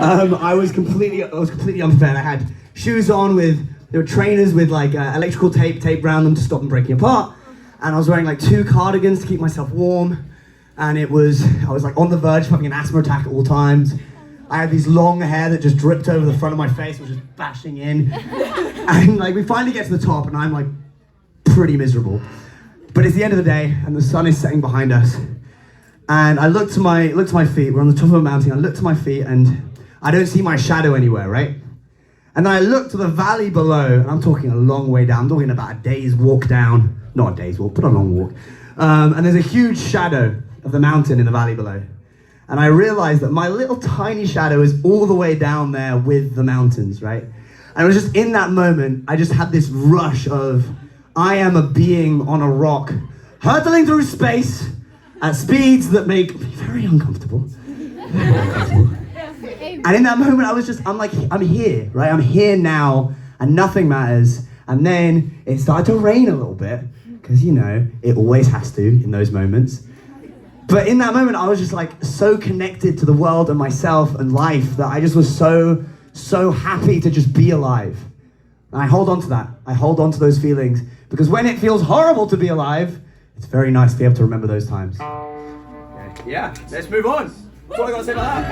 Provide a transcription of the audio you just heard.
I was completely unprepared. I had shoes on there were trainers with like electrical tape around them to stop them breaking apart. And I was wearing like 2 cardigans to keep myself warm. And I was like on the verge of having an asthma attack at all times. I had these long hair that just dripped over the front of my face, which was bashing in. And like we finally get to the top and I'm like pretty miserable. But it's the end of the day and the sun is setting behind us. And I look to my feet, we're on the top of a mountain, I look to my feet and I don't see my shadow anywhere, right? And then I look to the valley below, and I'm talking a long way down, I'm talking about a day's walk down, not a day's walk, but a long walk. And there's a huge shadow of the mountain in the valley below. And I realized that my little tiny shadow is all the way down there with the mountains, right? And it was just in that moment, I just had this rush of, I am a being on a rock, hurtling through space at speeds that make me very uncomfortable. Very uncomfortable. And in that moment, I'm here, right? I'm here now, and nothing matters. And then it started to rain a little bit, because it always has to in those moments. But in that moment, I was just like so connected to the world and myself and life that I just was so happy to just be alive. And I hold on to that. I hold on to those feelings, because when it feels horrible to be alive, it's very nice to be able to remember those times. Yeah, let's move on. That's all I gotta say about that.